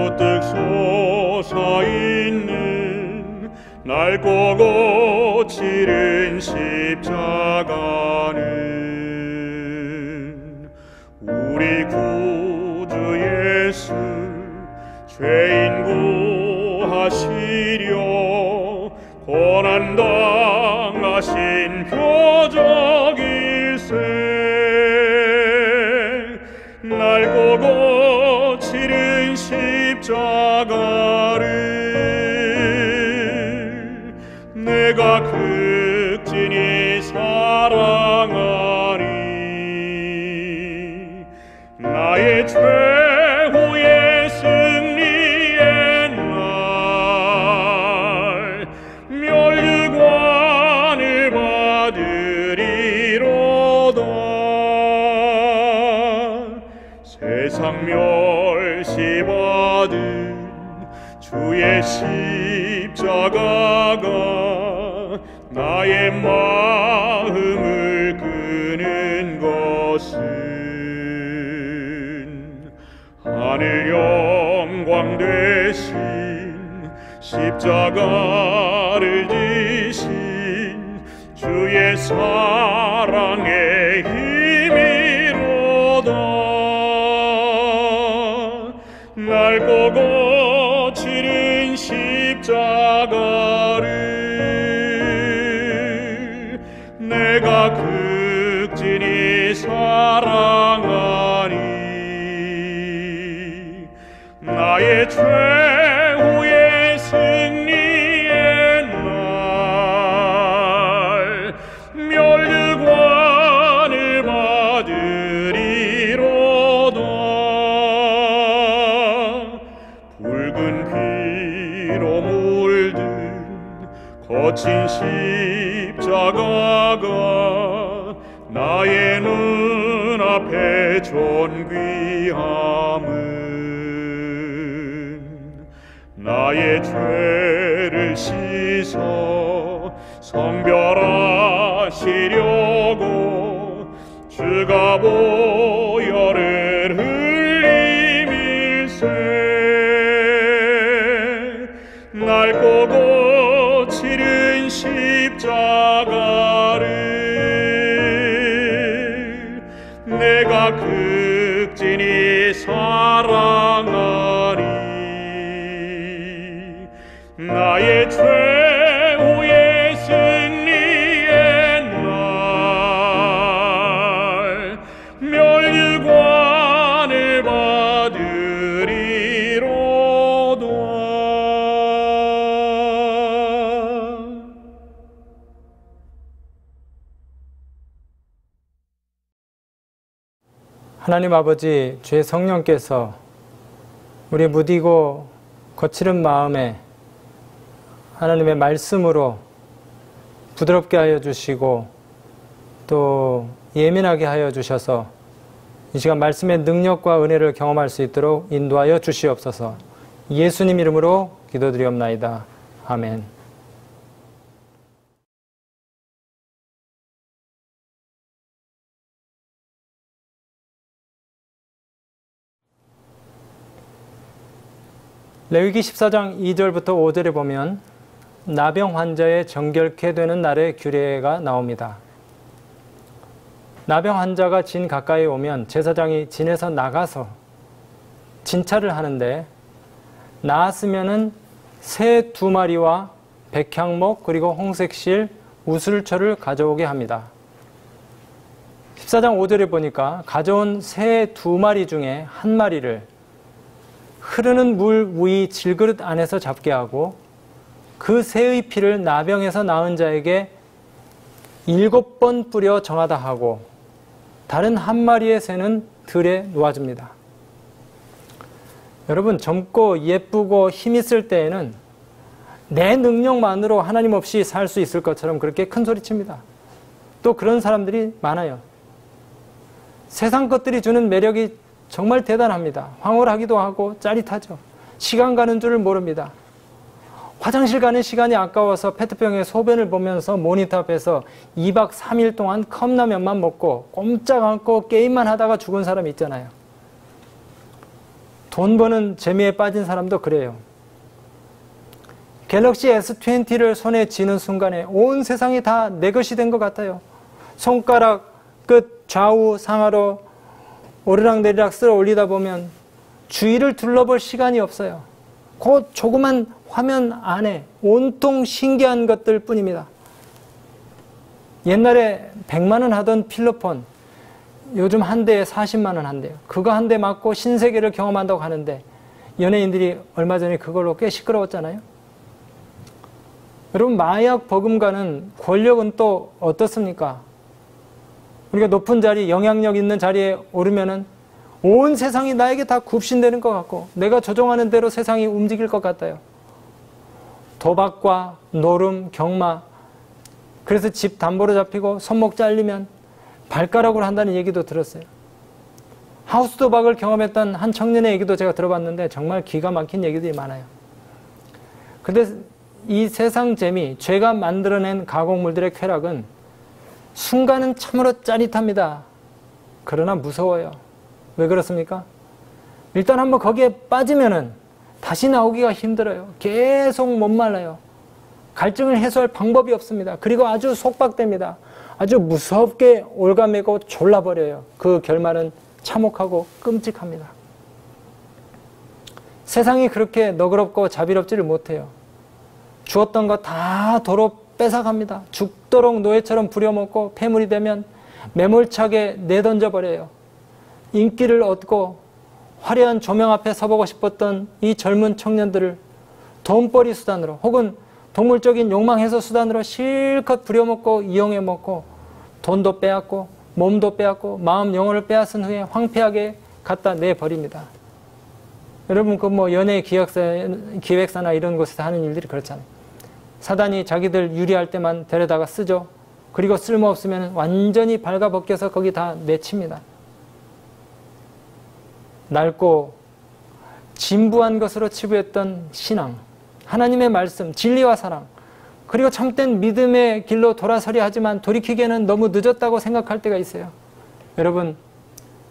우뚝 솟아있는 낡고 거칠은 십자가는 우리 구주 예수 죄인 구하시려 고난당하신 표적일세. 낡고 거칠은 십자가를 내가 극진히 사랑하니 나의 최후의 승리의 날 멸류관을 받으리로다. 세상 멸시받은 주의 십자가가 나의 마음을 끄는 것은 하늘 영광 되신 십자가를 지신 주의 사랑의 힘이로다. 낡고 거칠은 십자가를 내가 극진히 사랑하니 나의 최후의 승리의 날 멸류관을 받으리로다. 붉은 피로 물든 거친 십자가가 나의 눈앞에 존귀함은 나의 죄를 씻어 성별하시려고 주가 보혈을 흘림일세. 낡고 거칠은 십자가를 내가 극진히 사랑하니 나의 최후의 승리의 날 멸류관을 받으리로다. 하나님 아버지, 주의 성령께서 우리 무디고 거칠은 마음에 하나님의 말씀으로 부드럽게 하여 주시고 또 예민하게 하여 주셔서 이 시간 말씀의 능력과 은혜를 경험할 수 있도록 인도하여 주시옵소서. 예수님 이름으로 기도드리옵나이다. 아멘. 레위기 14장 2절부터 5절에 보면 나병 환자의 정결케 되는 날의 규례가 나옵니다. 나병 환자가 진 가까이 오면 제사장이 진에서 나가서 진찰을 하는데 나았으면은 새 2마리와 백향목 그리고 홍색실 우슬초를 가져오게 합니다. 14장 5절에 보니까 가져온 새 2마리 중에 1마리를 흐르는 물 위 질그릇 안에서 잡게 하고 그 새의 피를 나병에서 나은 자에게 7번 뿌려 정하다 하고 다른 1마리의 새는 들에 놓아줍니다. 여러분, 젊고 예쁘고 힘있을 때에는 내 능력만으로 하나님 없이 살 수 있을 것처럼 그렇게 큰 소리칩니다. 또 그런 사람들이 많아요. 세상 것들이 주는 매력이 정말 대단합니다. 황홀하기도 하고 짜릿하죠. 시간 가는 줄을 모릅니다. 화장실 가는 시간이 아까워서 페트병에 소변을 보면서 모니터 앞에서 2박 3일 동안 컵라면만 먹고 꼼짝 않고 게임만 하다가 죽은 사람 있잖아요. 돈 버는 재미에 빠진 사람도 그래요. 갤럭시 S20를 손에 쥐는 순간에 온 세상이 다 내 것이 된 것 같아요. 손가락 끝 좌우 상하로 오르락내리락 쓸어 올리다 보면 주위를 둘러볼 시간이 없어요. 그 조그만 화면 안에 온통 신기한 것들 뿐입니다. 옛날에 100만 원 하던 필로폰, 요즘 한 대에 40만 원 한대요. 그거 한 대 맞고 신세계를 경험한다고 하는데 연예인들이 얼마 전에 그걸로 꽤 시끄러웠잖아요. 여러분, 마약 버금가는 권력은 또 어떻습니까? 우리가 높은 자리, 영향력 있는 자리에 오르면은 온 세상이 나에게 다 굽신되는 것 같고 내가 조종하는 대로 세상이 움직일 것 같아요. 도박과 노름, 경마, 그래서 집 담보로 잡히고 손목 잘리면 발가락으로 한다는 얘기도 들었어요. 하우스 도박을 경험했던 한 청년의 얘기도 제가 들어봤는데 정말 기가 막힌 얘기들이 많아요. 근데 이 세상 재미, 죄가 만들어낸 가공물들의 쾌락은 순간은 참으로 짜릿합니다. 그러나 무서워요. 왜 그렇습니까? 일단 한번 거기에 빠지면은 다시 나오기가 힘들어요. 계속 못 말라요. 갈증을 해소할 방법이 없습니다. 그리고 아주 속박됩니다. 아주 무섭게 올가매고 졸라버려요. 그 결말은 참혹하고 끔찍합니다. 세상이 그렇게 너그럽고 자비롭지를 못해요. 주었던 거 다 도로 뺏어갑니다. 죽도록 노예처럼 부려먹고 폐물이 되면 매몰차게 내던져버려요. 인기를 얻고 화려한 조명 앞에 서보고 싶었던 이 젊은 청년들을 돈벌이 수단으로 혹은 동물적인 욕망 해소 수단으로 실컷 부려먹고 이용해먹고 돈도 빼앗고 몸도 빼앗고 마음 영혼을 빼앗은 후에 황폐하게 갖다 내버립니다. 여러분, 그 뭐 연예 기획사나 이런 곳에서 하는 일들이 그렇잖아요. 사단이 자기들 유리할 때만 데려다가 쓰죠. 그리고 쓸모없으면 완전히 발가벗겨서 거기 다 내칩니다. 낡고 진부한 것으로 치부했던 신앙, 하나님의 말씀, 진리와 사랑, 그리고 참된 믿음의 길로 돌아서려 하지만 돌이키기에는 너무 늦었다고 생각할 때가 있어요. 여러분,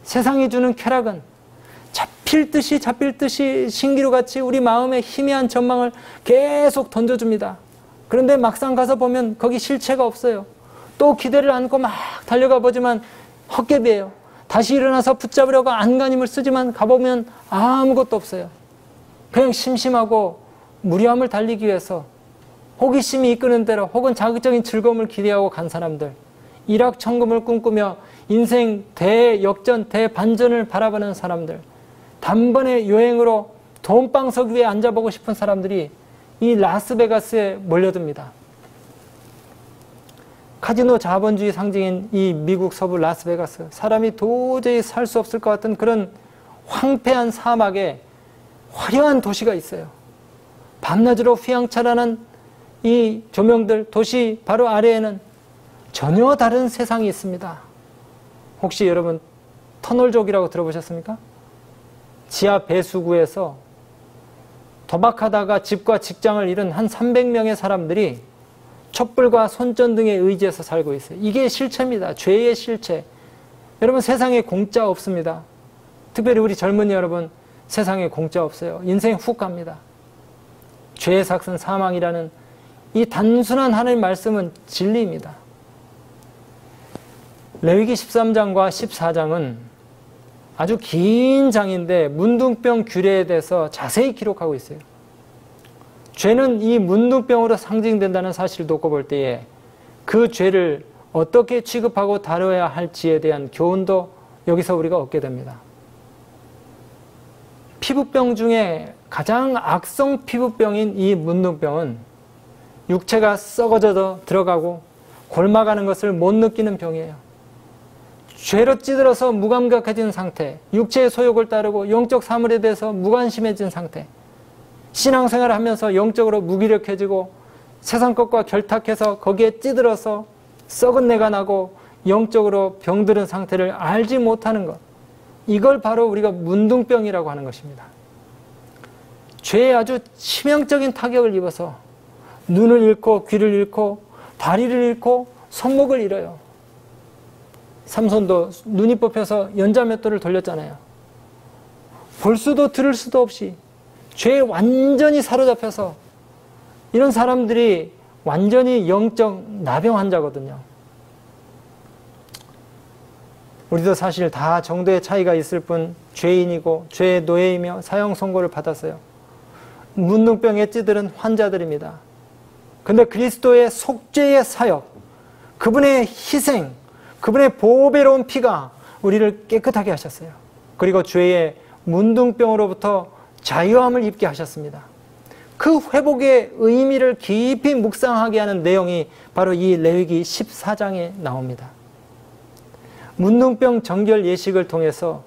세상이 주는 쾌락은 잡힐 듯이 신기루같이 우리 마음에 희미한 전망을 계속 던져줍니다. 그런데 막상 가서 보면 거기 실체가 없어요. 또 기대를 안고 막 달려가 보지만 헛개비예요. 다시 일어나서 붙잡으려고 안간힘을 쓰지만 가보면 아무것도 없어요. 그냥 심심하고 무료함을 달리기 위해서 호기심이 이끄는 대로 혹은 자극적인 즐거움을 기대하고 간 사람들, 일확천금을 꿈꾸며 인생 대역전, 대반전을 바라보는 사람들, 단번에 여행으로 돈방석 위에 앉아보고 싶은 사람들이 이 라스베가스에 몰려듭니다. 카지노 자본주의 상징인 이 미국 서부 라스베가스, 사람이 도저히 살 수 없을 것 같은 그런 황폐한 사막에 화려한 도시가 있어요. 밤낮으로 휘황찬란한 이 조명들, 도시 바로 아래에는 전혀 다른 세상이 있습니다. 혹시 여러분 터널족이라고 들어보셨습니까? 지하 배수구에서 도박하다가 집과 직장을 잃은 한 300명의 사람들이 촛불과 손전등에 의지해서 살고 있어요. 이게 실체입니다. 죄의 실체. 여러분, 세상에 공짜 없습니다. 특별히 우리 젊은이 여러분, 세상에 공짜 없어요. 인생 훅 갑니다. 죄의 삭은 사망이라는 이 단순한 하나님의 말씀은 진리입니다. 레위기 13장과 14장은 아주 긴 장인데 문둥병 규례에 대해서 자세히 기록하고 있어요. 죄는 이 문둥병으로 상징된다는 사실을 놓고 볼 때에 그 죄를 어떻게 취급하고 다뤄야 할지에 대한 교훈도 여기서 우리가 얻게 됩니다. 피부병 중에 가장 악성 피부병인 이 문둥병은 육체가 썩어져 들어가고 골마가는 것을 못 느끼는 병이에요. 죄로 찌들어서 무감각해진 상태, 육체의 소욕을 따르고 영적 사물에 대해서 무관심해진 상태, 신앙생활을 하면서 영적으로 무기력해지고 세상 것과 결탁해서 거기에 찌들어서 썩은 내가 나고 영적으로 병들은 상태를 알지 못하는 것, 이걸 바로 우리가 문둥병이라고 하는 것입니다. 죄에 아주 치명적인 타격을 입어서 눈을 잃고 귀를 잃고 다리를 잃고 손목을 잃어요. 삼손도 눈이 뽑혀서 연자맷돌을 돌렸잖아요. 볼 수도 들을 수도 없이 죄에 완전히 사로잡혀서 이런 사람들이 완전히 영적 나병 환자거든요. 우리도 사실 다 정도의 차이가 있을 뿐 죄인이고 죄의 노예이며 사형 선고를 받았어요. 문둥병에 찌들은 환자들입니다. 근데 그리스도의 속죄의 사역, 그분의 희생, 그분의 보배로운 피가 우리를 깨끗하게 하셨어요. 그리고 죄의 문둥병으로부터 자유함을 입게 하셨습니다. 그 회복의 의미를 깊이 묵상하게 하는 내용이 바로 이 레위기 14장에 나옵니다. 문둥병 정결 예식을 통해서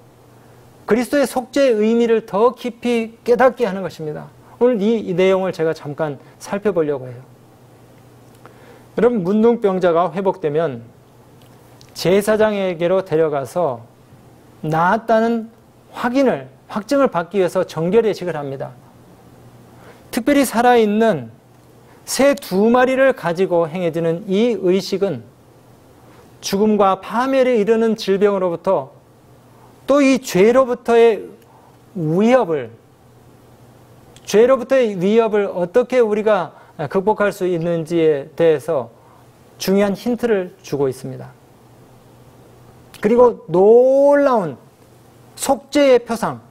그리스도의 속죄의 의미를 더 깊이 깨닫게 하는 것입니다. 오늘 이 내용을 제가 잠깐 살펴보려고 해요. 여러분, 문둥병자가 회복되면 제사장에게로 데려가서 나았다는 확증을 받기 위해서 정결 예식을 합니다. 특별히 살아있는 새 2마리를 가지고 행해지는 이 의식은 죽음과 파멸에 이르는 질병으로부터 또 이 죄로부터의 위협을 어떻게 우리가 극복할 수 있는지에 대해서 중요한 힌트를 주고 있습니다. 그리고 놀라운 속죄의 표상,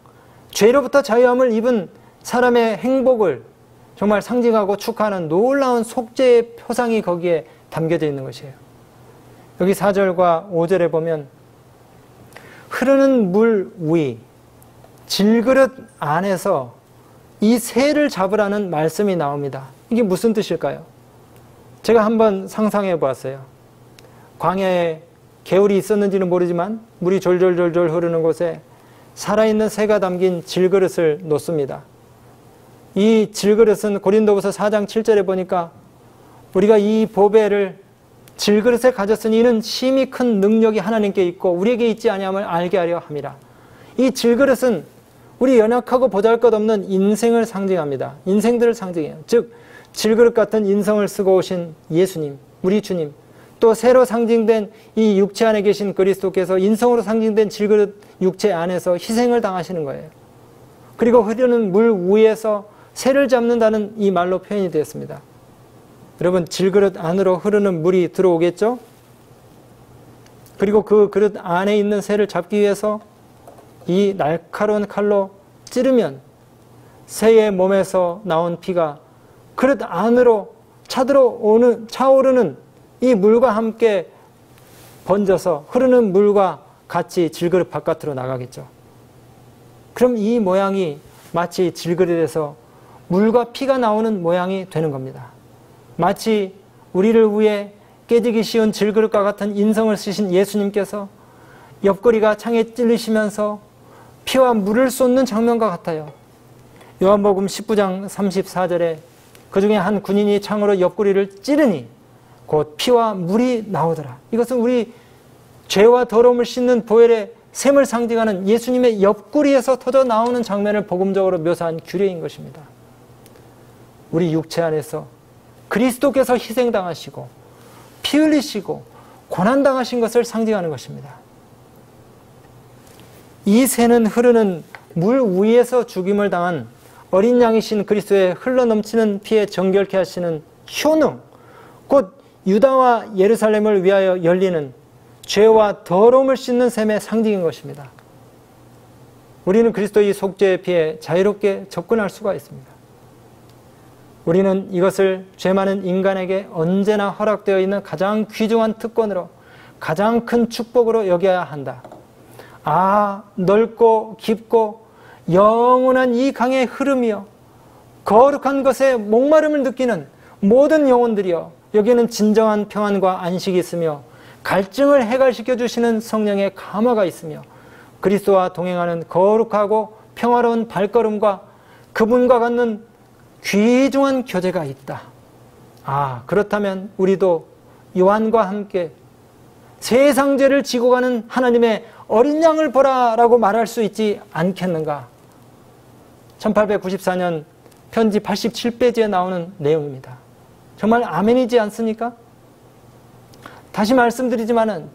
죄로부터 자유함을 입은 사람의 행복을 정말 상징하고 축하하는 놀라운 속죄의 표상이 거기에 담겨져 있는 것이에요. 여기 4절과 5절에 보면 흐르는 물 위, 질그릇 안에서 이 새를 잡으라는 말씀이 나옵니다. 이게 무슨 뜻일까요? 제가 한번 상상해 보았어요. 광야에 개울이 있었는지는 모르지만 물이 졸졸졸졸 흐르는 곳에 살아있는 새가 담긴 질그릇을 놓습니다. 이 질그릇은 고린도후서 4장 7절에 보니까 우리가 이 보배를 질그릇에 가졌으니 이는 심히 큰 능력이 하나님께 있고 우리에게 있지 아니함을 알게 하려 함이라. 이 질그릇은 우리 연약하고 보잘것없는 인생을 상징합니다. 인생들을 상징해요. 즉 질그릇 같은 인성을 쓰고 오신 예수님, 우리 주님, 또 새로 상징된 이 육체 안에 계신 그리스도께서 인성으로 상징된 질그릇 육체 안에서 희생을 당하시는 거예요. 그리고 흐르는 물 위에서 새를 잡는다는 이 말로 표현이 되었습니다. 여러분, 질그릇 안으로 흐르는 물이 들어오겠죠? 그리고 그 그릇 안에 있는 새를 잡기 위해서 이 날카로운 칼로 찌르면 새의 몸에서 나온 피가 그릇 안으로 차오르는 이 물과 함께 번져서 흐르는 물과 같이 질그릇 바깥으로 나가겠죠. 그럼 이 모양이 마치 질그릇에서 물과 피가 나오는 모양이 되는 겁니다. 마치 우리를 위해 깨지기 쉬운 질그릇과 같은 인성을 쓰신 예수님께서 옆구리가 창에 찔리시면서 피와 물을 쏟는 장면과 같아요. 요한복음 19장 34절에 그중에 한 군인이 창으로 옆구리를 찌르니 곧 피와 물이 나오더라. 이것은 우리 죄와 더러움을 씻는 보혈의 샘을 상징하는 예수님의 옆구리에서 터져 나오는 장면을 복음적으로 묘사한 규례인 것입니다. 우리 육체 안에서 그리스도께서 희생당하시고 피 흘리시고 고난당하신 것을 상징하는 것입니다. 이 새는 흐르는 물 위에서 죽임을 당한 어린 양이신 그리스도의 흘러넘치는 피에 정결케 하시는 효능, 곧 유다와 예루살렘을 위하여 열리는 죄와 더러움을 씻는 셈의 상징인 것입니다. 우리는 그리스도의 속죄의 피에 자유롭게 접근할 수가 있습니다. 우리는 이것을 죄 많은 인간에게 언제나 허락되어 있는 가장 귀중한 특권으로, 가장 큰 축복으로 여겨야 한다. 넓고 깊고 영원한 이 강의 흐름이여, 거룩한 것에 목마름을 느끼는 모든 영혼들이여, 여기에는 진정한 평안과 안식이 있으며 갈증을 해갈시켜 주시는 성령의 감화가 있으며 그리스도와 동행하는 거룩하고 평화로운 발걸음과 그분과 갖는 귀중한 교제가 있다. 그렇다면 우리도 요한과 함께 세상 죄를 지고 가는 하나님의 어린 양을 보라 라고 말할 수 있지 않겠는가? 1894년 편지 87페이지에 나오는 내용입니다. 정말 아멘이지 않습니까? 다시 말씀드리지만은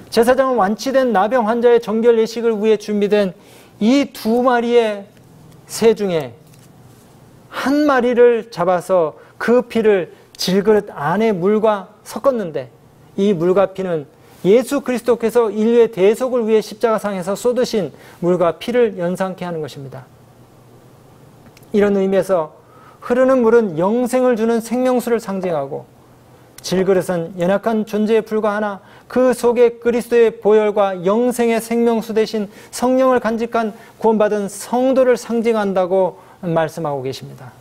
제사장은 완치된 나병 환자의 정결 예식을 위해 준비된 이 두 마리의 새 중에 한 마리를 잡아서 그 피를 질그릇 안에 물과 섞었는데, 이 물과 피는 예수 그리스도께서 인류의 대속을 위해 십자가상에서 쏟으신 물과 피를 연상케 하는 것입니다. 이런 의미에서 흐르는 물은 영생을 주는 생명수를 상징하고, 질그릇은 연약한 존재에 불과하나 그 속에 그리스도의 보혈과 영생의 생명수 대신 성령을 간직한 구원받은 성도를 상징한다고 말씀하고 계십니다.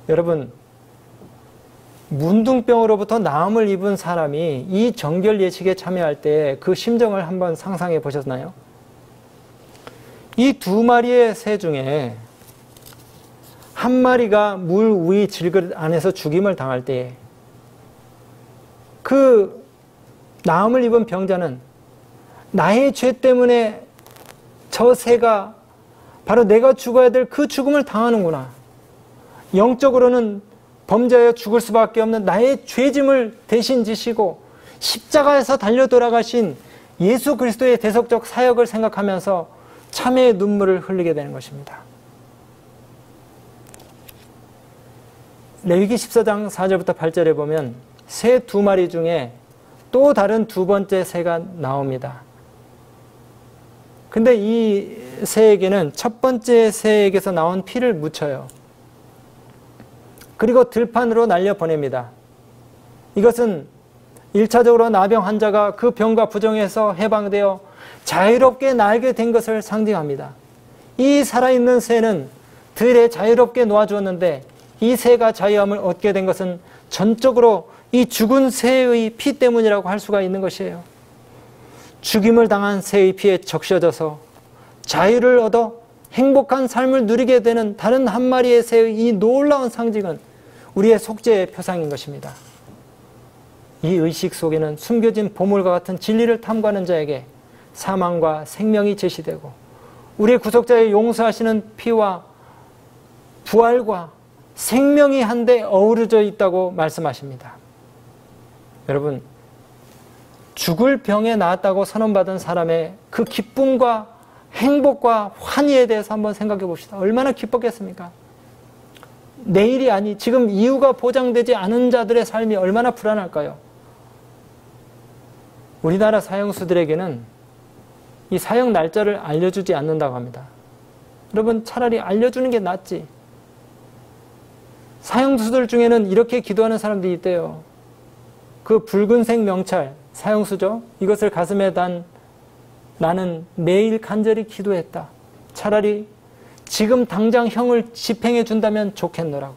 여러분, 문둥병으로부터 나음을 입은 사람이 이 정결 예식에 참여할 때 그 심정을 한번 상상해 보셨나요? 이 두 마리의 새 중에 한 마리가 물 위 질그릇 안에서 죽임을 당할 때에 그 나음을 입은 병자는 나의 죄 때문에 저 새가 바로 내가 죽어야 될 그 죽음을 당하는구나. 영적으로는 범죄하여 죽을 수밖에 없는 나의 죄짐을 대신 지시고 십자가에서 달려 돌아가신 예수 그리스도의 대속적 사역을 생각하면서 참회의 눈물을 흘리게 되는 것입니다. 레위기 14장 4절부터 8절에 보면 새 두 마리 중에 또 다른 두 번째 새가 나옵니다. 근데 이 새에게는 첫 번째 새에게서 나온 피를 묻혀요. 그리고 들판으로 날려보냅니다. 이것은 1차적으로 나병 환자가 그 병과 부정에서 해방되어 자유롭게 날게 된 것을 상징합니다. 이 살아있는 새는 들에 자유롭게 놓아주었는데 이 새가 자유함을 얻게 된 것은 전적으로 이 죽은 새의 피 때문이라고 할 수가 있는 것이에요. 죽임을 당한 새의 피에 적셔져서 자유를 얻어 행복한 삶을 누리게 되는 다른 한 마리의 새의 이 놀라운 상징은 우리의 속죄의 표상인 것입니다. 이 의식 속에는 숨겨진 보물과 같은 진리를 탐구하는 자에게 사망과 생명이 제시되고 우리의 구속자의 용서하시는 피와 부활과 생명이 한데 어우러져 있다고 말씀하십니다. 여러분, 죽을 병에 나았다고 선언받은 사람의 그 기쁨과 행복과 환희에 대해서 한번 생각해 봅시다. 얼마나 기뻤겠습니까? 내일이 아니 지금 이유가 보장되지 않은 자들의 삶이 얼마나 불안할까요? 우리나라 사형수들에게는 이 사형 날짜를 알려주지 않는다고 합니다. 여러분, 차라리 알려주는 게 낫지. 사형수들 중에는 이렇게 기도하는 사람들이 있대요. 그 붉은색 명찰, 사형수죠. 이것을 가슴에 단 나는 매일 간절히 기도했다. 차라리 지금 당장 형을 집행해 준다면 좋겠노라고.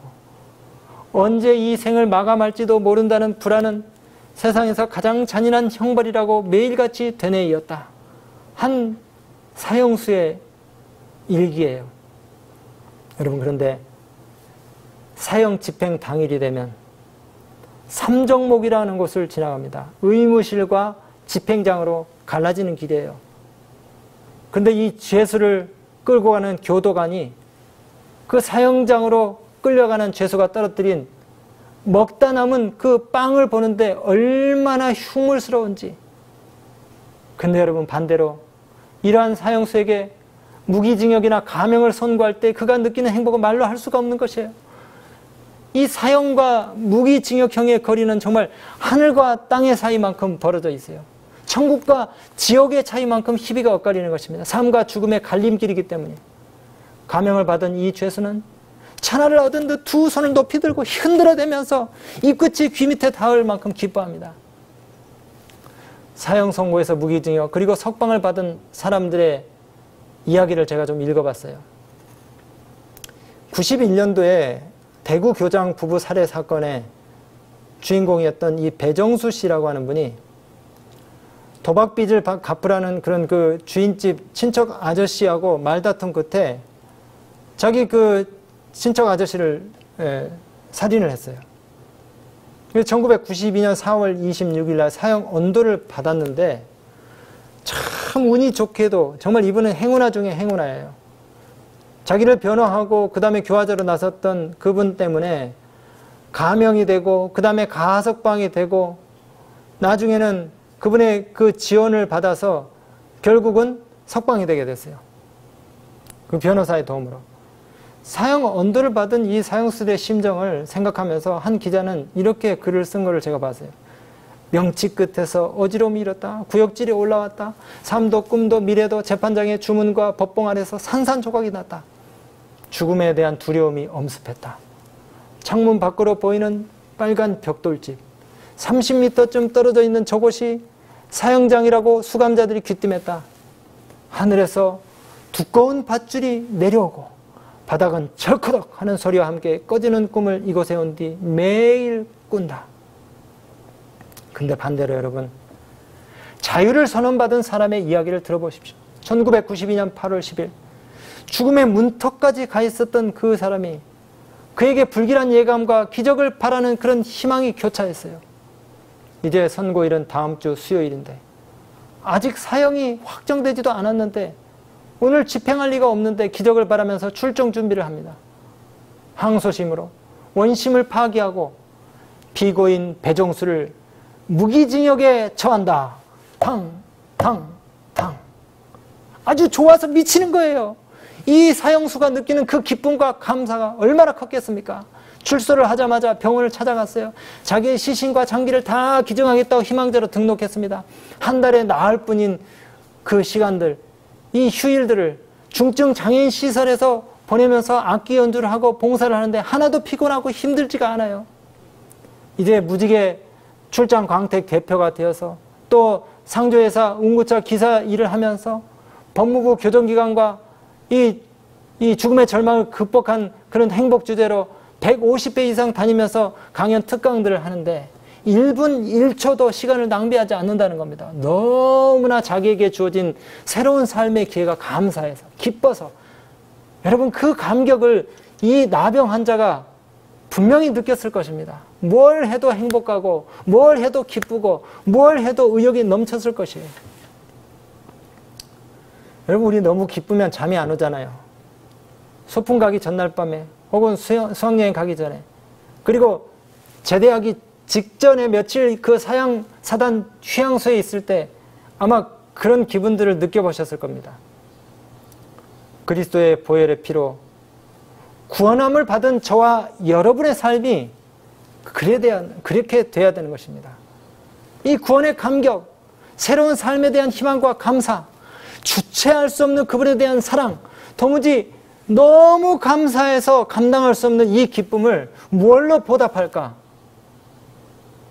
언제 이 생을 마감할지도 모른다는 불안은 세상에서 가장 잔인한 형벌이라고 매일같이 되뇌이었다. 한 사형수의 일기예요. 여러분, 그런데 사형 집행 당일이 되면 삼정목이라는 곳을 지나갑니다. 의무실과 집행장으로 갈라지는 길이에요. 그런데 이 죄수를 끌고 가는 교도관이 그 사형장으로 끌려가는 죄수가 떨어뜨린 먹다 남은 그 빵을 보는데 얼마나 흉물스러운지. 근데 여러분, 반대로 이러한 사형수에게 무기징역이나 감형을 선고할 때 그가 느끼는 행복은 말로 할 수가 없는 것이에요. 이 사형과 무기징역형의 거리는 정말 하늘과 땅의 사이만큼 벌어져 있어요. 천국과 지옥의 차이만큼 희비가 엇갈리는 것입니다. 삶과 죽음의 갈림길이기 때문에. 감형을 받은 이 죄수는 천하를 얻은 듯 두 손을 높이 들고 흔들어대면서 입끝이 귀 밑에 닿을 만큼 기뻐합니다. 사형 선고에서 무기징역 그리고 석방을 받은 사람들의 이야기를 제가 좀 읽어봤어요. 91년도에 대구 교장 부부 살해 사건의 주인공이었던 이 배정수 씨라고 하는 분이 도박빚을 갚으라는 그런 그 주인집 친척 아저씨하고 말다툼 끝에 자기 그 친척 아저씨를 살인을 했어요. 1992년 4월 26일 날 사형 언도를 받았는데 참 운이 좋게도 정말 이분은 행운아 중에 행운아예요. 자기를 변호하고 그 다음에 교화자로 나섰던 그분 때문에 감형이 되고 그 다음에 가석방이 되고 나중에는 그분의 그 지원을 받아서 결국은 석방이 되게 됐어요. 그 변호사의 도움으로. 사형 언도를 받은 이 사형수들의 심정을 생각하면서 한 기자는 이렇게 글을 쓴 것을 제가 봤어요. 명치 끝에서 어지러움이 일었다. 구역질이 올라왔다. 삶도 꿈도 미래도 재판장의 주문과 법봉 아래서 산산조각이 났다. 죽음에 대한 두려움이 엄습했다. 창문 밖으로 보이는 빨간 벽돌집, 30m쯤 떨어져 있는 저곳이 사형장이라고 수감자들이 귀띔했다. 하늘에서 두꺼운 밧줄이 내려오고 바닥은 철커덕 하는 소리와 함께 꺼지는 꿈을 이곳에 온 뒤 매일 꾼다. 근데 반대로 여러분, 자유를 선언받은 사람의 이야기를 들어보십시오. 1992년 8월 10일 죽음의 문턱까지 가 있었던 그 사람이 그에게 불길한 예감과 기적을 바라는 그런 희망이 교차했어요. 이제 선고일은 다음 주 수요일인데 아직 사형이 확정되지도 않았는데 오늘 집행할 리가 없는데 기적을 바라면서 출정 준비를 합니다. 항소심으로 원심을 파기하고 피고인 배종수를 무기징역에 처한다. 탕, 탕, 탕. 아주 좋아서 미치는 거예요. 이 사형수가 느끼는 그 기쁨과 감사가 얼마나 컸겠습니까? 출소를 하자마자 병원을 찾아갔어요. 자기의 시신과 장기를 다 기증하겠다고 희망자로 등록했습니다. 한 달에 나을 뿐인 그 시간들, 이 휴일들을 중증 장애인 시설에서 보내면서 악기 연주를 하고 봉사를 하는데 하나도 피곤하고 힘들지가 않아요. 이제 무지개 출장 광택 대표가 되어서 또 상조회사 운구차 기사 일을 하면서 법무부 교정기관과 이 죽음의 절망을 극복한 그런 행복 주제로 150배 이상 다니면서 강연 특강들을 하는데 1분 1초도 시간을 낭비하지 않는다는 겁니다. 너무나 자기에게 주어진 새로운 삶의 기회가 감사해서 기뻐서. 여러분, 그 감격을 이 나병 환자가 분명히 느꼈을 것입니다. 뭘 해도 행복하고 뭘 해도 기쁘고 뭘 해도 의욕이 넘쳤을 것이에요. 여러분, 우리 너무 기쁘면 잠이 안 오잖아요. 소풍 가기 전날 밤에 혹은 수학여행 가기 전에, 그리고 제대하기 직전에 며칠 그 사단 휴양소에 있을 때 아마 그런 기분들을 느껴보셨을 겁니다. 그리스도의 보혈의 피로 구원함을 받은 저와 여러분의 삶이 그렇게 돼야 되는 것입니다. 이 구원의 감격, 새로운 삶에 대한 희망과 감사, 주체할 수 없는 그분에 대한 사랑, 도무지 너무 감사해서 감당할 수 없는 이 기쁨을 무엇로 보답할까?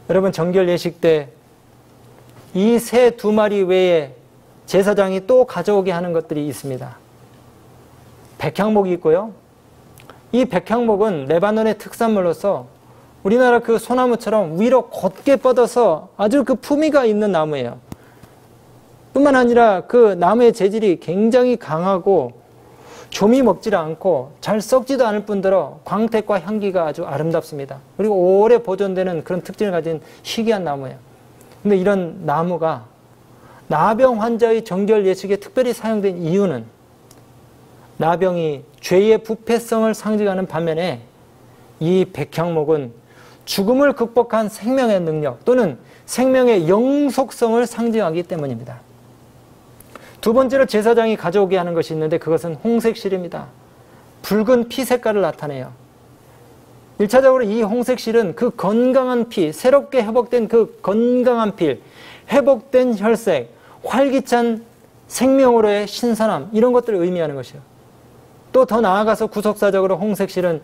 여러분, 정결 예식 때 이 새 2마리 외에 제사장이 또 가져오게 하는 것들이 있습니다. 백향목이 있고요. 이 백향목은 레바논의 특산물로서 우리나라 그 소나무처럼 위로 곧게 뻗어서 아주 그 품위가 있는 나무예요. 뿐만 아니라 그 나무의 재질이 굉장히 강하고 좀이 먹지를 않고 잘 썩지도 않을 뿐더러 광택과 향기가 아주 아름답습니다. 그리고 오래 보존되는 그런 특징을 가진 희귀한 나무예요. 근데 이런 나무가 나병 환자의 정결 예식에 특별히 사용된 이유는 나병이 죄의 부패성을 상징하는 반면에 이 백향목은 죽음을 극복한 생명의 능력 또는 생명의 영속성을 상징하기 때문입니다. 두 번째로 제사장이 가져오게 하는 것이 있는데 그것은 홍색실입니다. 붉은 피 색깔을 나타내요. 1차적으로 이 홍색실은 그 건강한 피, 새롭게 회복된 그 건강한 피, 회복된 혈색, 활기찬 생명으로의 신선함, 이런 것들을 의미하는 것이에요. 또 더 나아가서 구속사적으로 홍색실은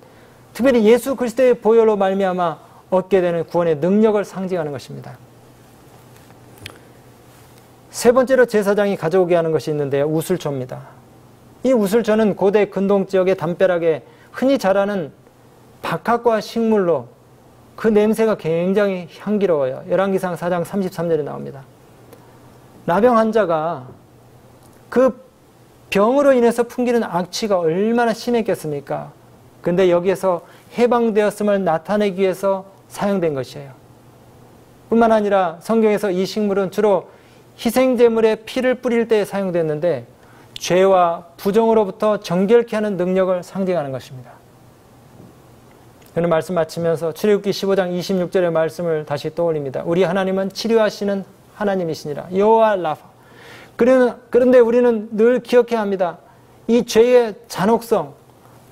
특별히 예수 그리스도의 보혈로 말미암아 얻게 되는 구원의 능력을 상징하는 것입니다. 세 번째로 제사장이 가져오게 하는 것이 있는데요. 우슬초입니다. 이 우슬초는 고대 근동 지역에 담벼락에 흔히 자라는 박학과 식물로 그 냄새가 굉장히 향기로워요. 열왕기상 4장 33절에 나옵니다. 나병 환자가 그 병으로 인해서 풍기는 악취가 얼마나 심했겠습니까? 근데 여기에서 해방되었음을 나타내기 위해서 사용된 것이에요. 뿐만 아니라 성경에서 이 식물은 주로 희생제물에 피를 뿌릴 때 사용됐는데 죄와 부정으로부터 정결케 하는 능력을 상징하는 것입니다. 저는 말씀 마치면서 출애굽기 15장 26절의 말씀을 다시 떠올립니다. 우리 하나님은 치료하시는 하나님이시니라. 여호와 라파, 그런데 우리는 늘 기억해야 합니다. 이 죄의 잔혹성,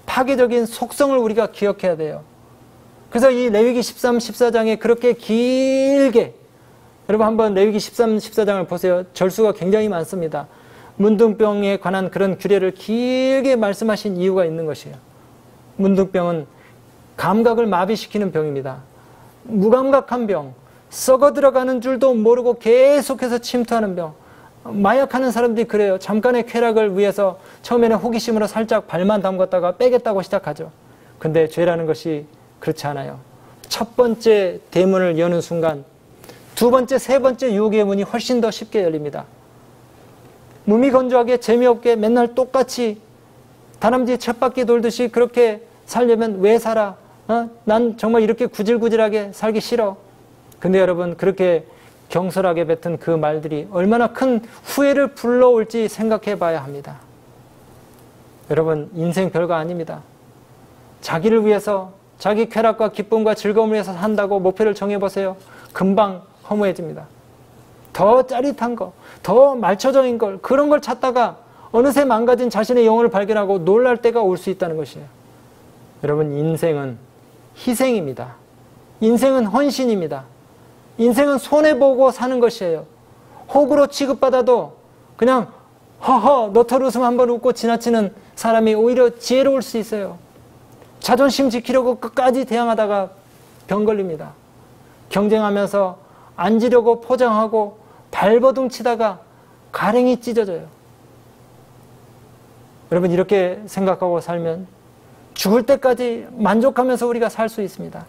파괴적인 속성을 우리가 기억해야 돼요. 그래서 이 레위기 13, 14장에 그렇게 길게, 여러분 한번 레위기 13, 14장을 보세요. 절수가 굉장히 많습니다. 문둥병에 관한 그런 규례를 길게 말씀하신 이유가 있는 것이에요. 문둥병은 감각을 마비시키는 병입니다. 무감각한 병, 썩어 들어가는 줄도 모르고 계속해서 침투하는 병. 마약하는 사람들이 그래요. 잠깐의 쾌락을 위해서 처음에는 호기심으로 살짝 발만 담갔다가 빼겠다고 시작하죠. 근데 죄라는 것이 그렇지 않아요. 첫 번째 대문을 여는 순간 두 번째, 세 번째 유혹의 문이 훨씬 더 쉽게 열립니다. 무미건조하게 재미없게 맨날 똑같이 다람쥐 쳇바퀴 돌듯이 그렇게 살려면 왜 살아? 난 정말 이렇게 구질구질하게 살기 싫어. 근데 여러분, 그렇게 경솔하게 뱉은 그 말들이 얼마나 큰 후회를 불러올지 생각해 봐야 합니다. 여러분, 인생 별거 아닙니다. 자기를 위해서, 자기 쾌락과 기쁨과 즐거움을 위해서 산다고 목표를 정해보세요. 금방 허무해집니다. 더 짜릿한 거, 더 말초적인 걸, 그런 걸 찾다가 어느새 망가진 자신의 영혼을 발견하고 놀랄 때가 올 수 있다는 것이에요. 여러분, 인생은 희생입니다. 인생은 헌신입니다. 인생은 손해보고 사는 것이에요. 호구로 취급받아도 그냥 허허 너털 웃음 한번 웃고 지나치는 사람이 오히려 지혜로울 수 있어요. 자존심 지키려고 끝까지 대항하다가 병 걸립니다. 경쟁하면서 앉으려고 포장하고 발버둥 치다가 가랭이 찢어져요. 여러분, 이렇게 생각하고 살면 죽을 때까지 만족하면서 우리가 살 수 있습니다.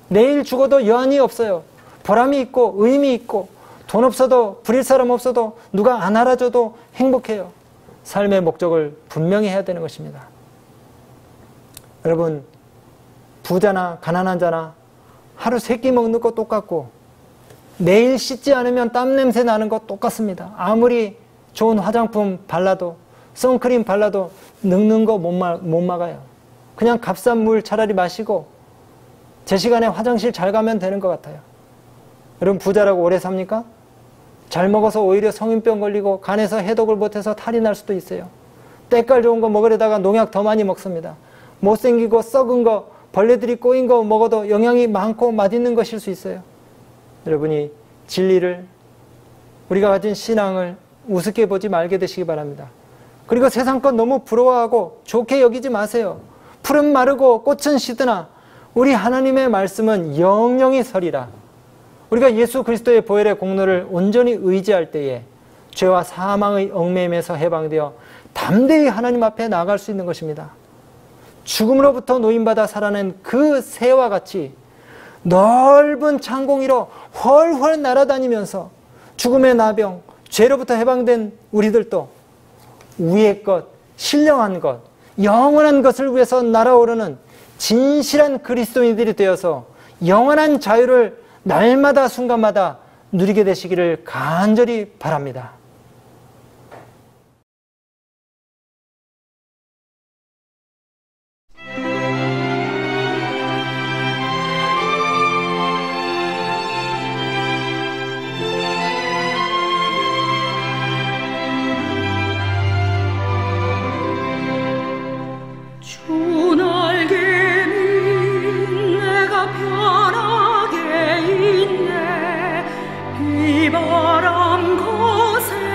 내일 죽어도 여한이 없어요. 보람이 있고 의미 있고 돈 없어도 부릴 사람 없어도 누가 안 알아줘도 행복해요. 삶의 목적을 분명히 해야 되는 것입니다. 여러분, 부자나 가난한 자나 하루 세 끼 먹는 거 똑같고 내일 씻지 않으면 땀 냄새 나는 거 똑같습니다. 아무리 좋은 화장품 발라도 선크림 발라도 늙는 거 못 막아요. 그냥 값싼 물 차라리 마시고 제 시간에 화장실 잘 가면 되는 것 같아요. 여러분, 부자라고 오래 삽니까? 잘 먹어서 오히려 성인병 걸리고 간에서 해독을 못해서 탈이 날 수도 있어요. 때깔 좋은 거 먹으려다가 농약 더 많이 먹습니다. 못생기고 썩은 거, 벌레들이 꼬인 거 먹어도 영양이 많고 맛있는 것일 수 있어요. 여러분이 진리를, 우리가 가진 신앙을 우습게 보지 말게 되시기 바랍니다. 그리고 세상 것 너무 부러워하고 좋게 여기지 마세요. 풀은 마르고 꽃은 시드나 우리 하나님의 말씀은 영영이 서리라. 우리가 예수 그리스도의 보혈의 공로를 온전히 의지할 때에 죄와 사망의 얽매임에서 해방되어 담대히 하나님 앞에 나아갈 수 있는 것입니다. 죽음으로부터 노인받아 살아낸 그 새와 같이 넓은 창공 위로 훨훨 날아다니면서 죽음의 나병, 죄로부터 해방된 우리들도 위의 것, 신령한 것, 영원한 것을 위해서 날아오르는 진실한 그리스도인들이 되어서 영원한 자유를 날마다 순간마다 누리게 되시기를 간절히 바랍니다. 비바람 거세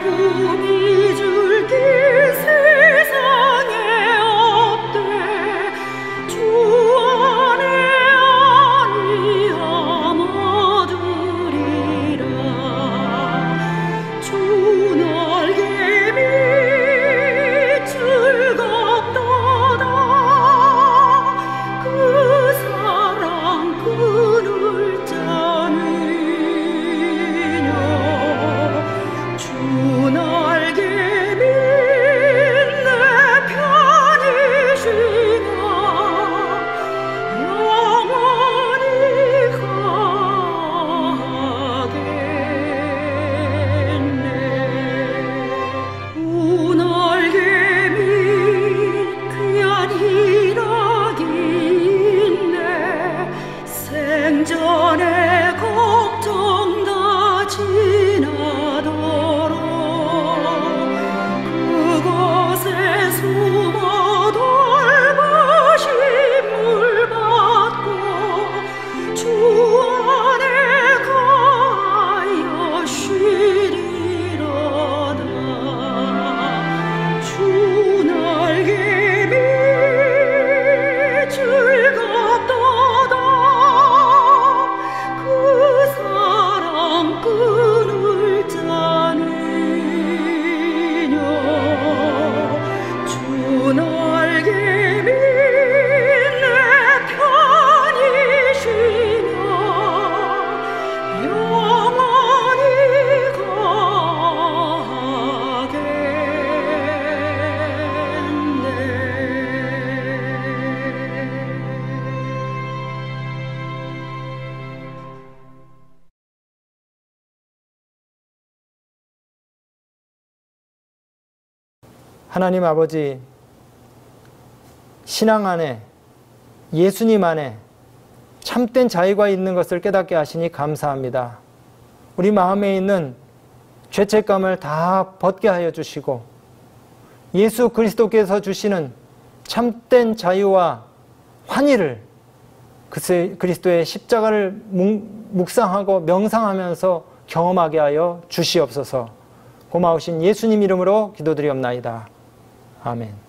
꿈이 줄길 세상에 없대 주 안에 아니함 얻으리라 주 날개 밑 즐겁도다 그 사랑 끊을 자는요 주 날개 밑 내 편이시며 영원히 가겠네 주 날개 밑 귀한 희락이 있네 생전에 걱정 다 지나도록 그곳에 숨어 돌보심을 받고 주 안에 가여 쉬리로다 주 날개 밑 즐겁도다 그 사랑 끊을 자는요 주 날개 밑 내 편이시며 영원히 하나님 아버지, 신앙 안에, 예수님 안에 참된 자유가 있는 것을 깨닫게 하시니 감사합니다. 우리 마음에 있는 죄책감을 다 벗게 하여 주시고 예수 그리스도께서 주시는 참된 자유와 환희를 그리스도의 십자가를 묵상하고 명상하면서 경험하게 하여 주시옵소서. 고마우신 예수님 이름으로 기도드리옵나이다. 아멘.